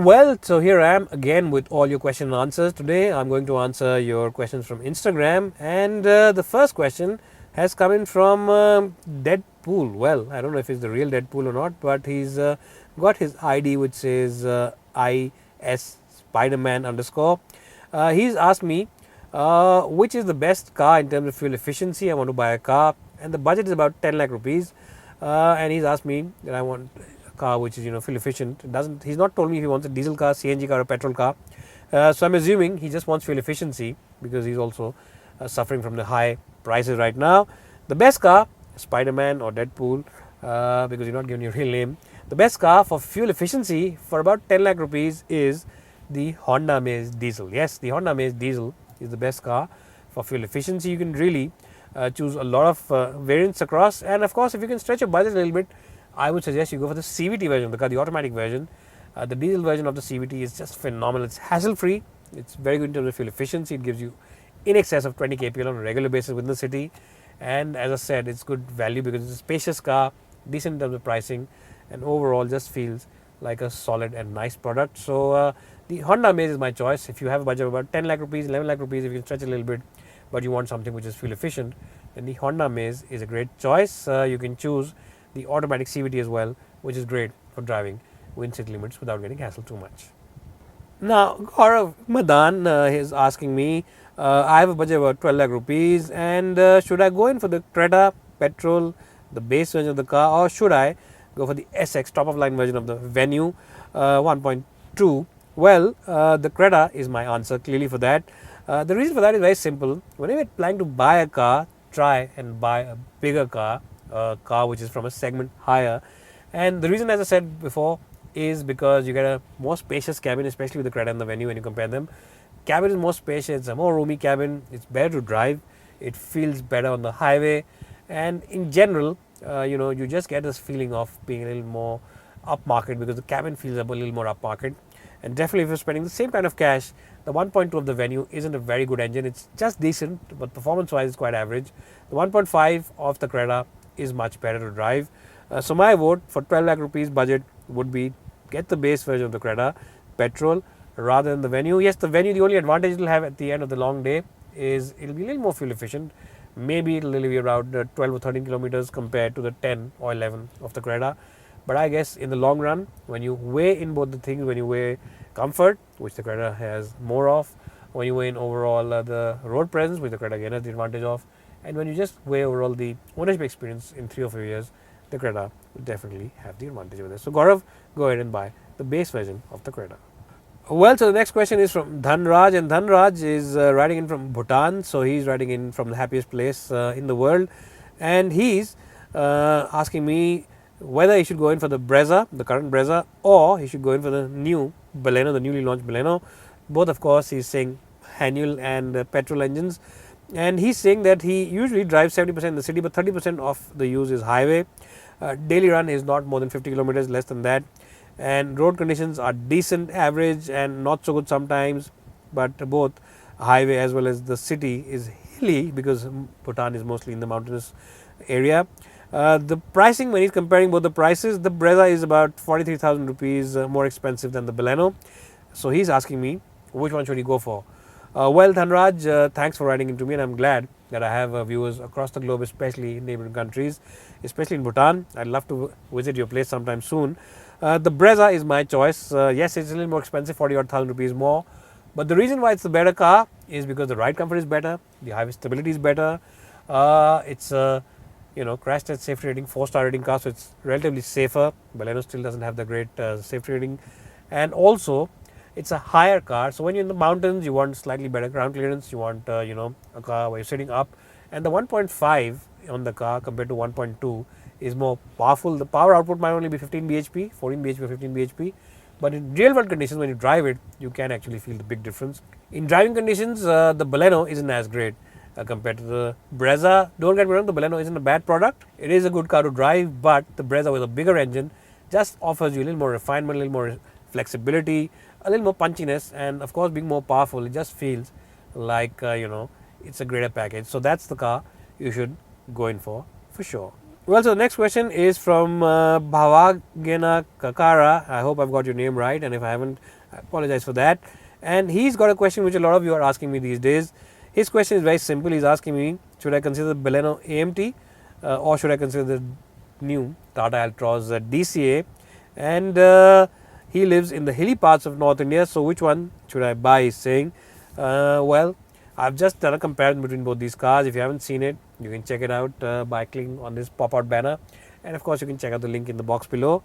Well, so here I am again with all your question and answers. Today I'm going to answer your questions from Instagram, and the first question has come in from Deadpool. Well, I don't know if it's the real Deadpool or not, but he's got his ID which says IS Spiderman underscore. He's asked me which is the best car in terms of fuel efficiency. I want to buy a car, and the budget is about 10 lakh rupees. And he's asked me that I want car which is fuel efficient. He's not told me if he wants a diesel car, CNG car or petrol car. So I'm assuming he just wants fuel efficiency because he's also suffering from the high prices right now. The best car, Spider-Man or Deadpool, because you're not giving your real name. The best car for fuel efficiency for about 10 lakh rupees is the Honda Amaze Diesel. Yes, the Honda Amaze Diesel is the best car for fuel efficiency. You can really choose a lot of variants across, and of course if you can stretch your budget a little bit, I would suggest you go for the CVT version of the car, the automatic version. The diesel version of the CVT is just phenomenal. It's hassle free, it's very good in terms of fuel efficiency. It gives you in excess of 20 kpl on a regular basis within the city, and as I said, it's good value because it's a spacious car, decent in terms of pricing, and overall just feels like a solid and nice product. So the Honda Amaze is my choice. If you have a budget of about 10 lakh rupees, 11 lakh rupees, if you can stretch a little bit, but you want something which is fuel efficient, then the Honda Amaze is a great choice. You can choose the automatic CVT as well, which is great for driving within city limits without getting hassled too much. Now, Gaurav Madan is asking me, I have a budget of about 12 lakh rupees, and should I go in for the Creta petrol, the base version of the car, or should I go for the SX top of line version of the Venue 1.2? Well, the Creta is my answer clearly for that. The reason for that is very simple. Whenever you're planning to buy a car, try and buy a bigger car, a car which is from a segment higher. And the reason, as I said before, is because you get a more spacious cabin, especially with the Creta and the Venue when you compare them. Cabin is more spacious, it's a more roomy cabin, it's better to drive, it feels better on the highway, and in general, you just get this feeling of being a little more upmarket because the cabin feels a little more upmarket. And definitely if you're spending the same kind of cash, the 1.2 of the Venue isn't a very good engine. It's just decent, but performance wise it's quite average. The 1.5 of the Creta is much better to drive. So my vote for 12 lakh rupees budget would be get the base version of the Creta petrol rather than the Venue. Yes, the Venue, the only advantage it will have at the end of the long day is it will be a little more fuel efficient. Maybe it will be around 12 or 13 kilometers compared to the 10 or 11 of the Creta. But I guess in the long run, when you weigh in both the things, when you weigh comfort, which the Creta has more of, when you weigh in overall the road presence, which the Creta again has the advantage of, and when you just weigh overall the ownership experience in 3 or 4 years, the Creta will definitely have the advantage of this. So Gaurav, go ahead and buy the base version of the Creta. Well, so the next question is from Dhanraj, and Dhanraj is writing in from Bhutan. So he's writing in from the happiest place in the world, and he's asking me whether he should go in for the Brezza, the current Brezza, or he should go in for the new Baleno, the newly launched Baleno. Both, of course, he's saying annual and petrol engines, and he's saying that he usually drives 70% in the city, but 30% of the use is highway. Daily run is not more than 50 kilometers, less than that, and road conditions are decent, average, and not so good sometimes. But both highway as well as the city is hilly because Bhutan is mostly in the mountainous area. The pricing, when he's comparing both the prices, the Brezza is about 43,000 rupees more expensive than the Baleno. So he's asking me which one should he go for. Well, Dhanraj, thanks for writing into me, and I'm glad that I have viewers across the globe, especially in neighboring countries, especially in Bhutan. I'd love to visit your place sometime soon. The Brezza is my choice. Yes, it's a little more expensive, 40,000 rupees more, but the reason why it's the better car is because the ride comfort is better, the highway stability is better. It's a crash test safety rating 4-star rating car, so it's relatively safer. Baleno still doesn't have the great safety rating, and also it's a higher car, so when you're in the mountains you want slightly better ground clearance, you want a car where you're sitting up, and the 1.5 on the car compared to 1.2 is more powerful. The power output might only be 15 bhp, 14 bhp or 15 bhp, but in real world conditions when you drive it you can actually feel the big difference. In driving conditions the Baleno isn't as great compared to the Brezza. Don't get me wrong, the Baleno isn't a bad product, it is a good car to drive, but the Brezza with a bigger engine just offers you a little more refinement, a little more flexibility, a little more punchiness, and of course being more powerful, it just feels like it's a greater package. So that's the car you should go in for sure. Well, so the next question is from Bhavagena Kakara. I hope I've got your name right, and if I haven't, I apologize for that. And he's got a question which a lot of you are asking me these days. His question is very simple. He's asking me, should I consider the Baleno AMT or should I consider the new Tata Altroz DCA? And he lives in the hilly parts of North India, so which one should I buy? He's saying. Well, I've just done a comparison between both these cars. If you haven't seen it, you can check it out by clicking on this pop-out banner, and of course you can check out the link in the box below.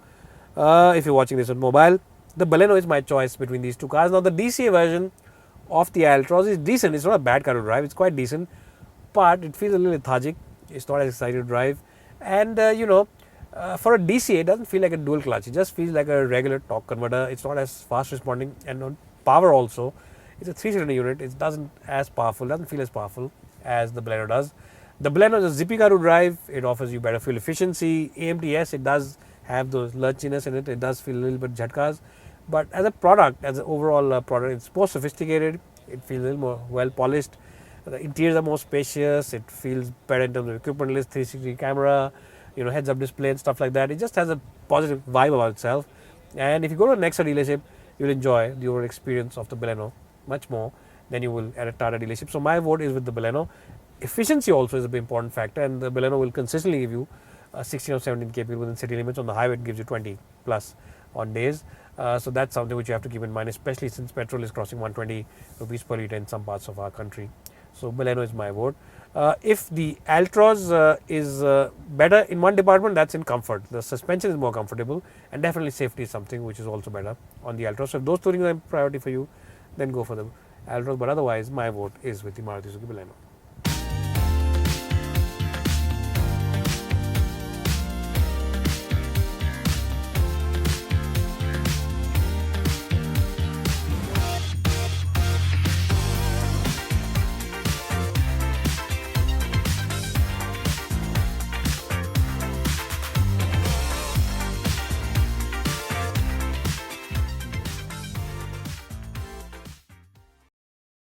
If you're watching this on mobile, the Baleno is my choice between these two cars. Now the DCA version of the Altroz is decent. It's not a bad car to drive. It's quite decent, but it feels a little lethargic. It's not as exciting to drive, and for a DCA, it doesn't feel like a dual clutch. It just feels like a regular torque converter. It's not as fast responding, and on power also, it's a 3-cylinder unit. It doesn't feel as powerful as the Baleno does. The Baleno is a zippy car to drive. It offers you better fuel efficiency. AMT, yes, it does have those lurchiness in it. It does feel a little bit jhatkas, but as a product, as an overall product, it's more sophisticated. It feels a little more well polished. The interiors are more spacious. It feels better in terms of equipment list, 360 camera, heads up display and stuff like that. It just has a positive vibe about itself. And if you go to a Nexa dealership, you'll enjoy the overall experience of the Baleno much more than you will at a Tata dealership. So my vote is with the Baleno. Efficiency also is a big important factor, and the Baleno will consistently give you 16 or 17 kph within city limits. On the highway, it gives you 20 plus on days. So that's something which you have to keep in mind, especially since petrol is crossing 120 rupees per litre in some parts of our country. So Baleno is my vote. If the Altroz is better in one department, that's in comfort. The suspension is more comfortable, and definitely safety is something which is also better on the Altroz. So if those two things are priority for you, then go for the Altroz. But otherwise, my vote is with the Maruti Suzuki Baleno.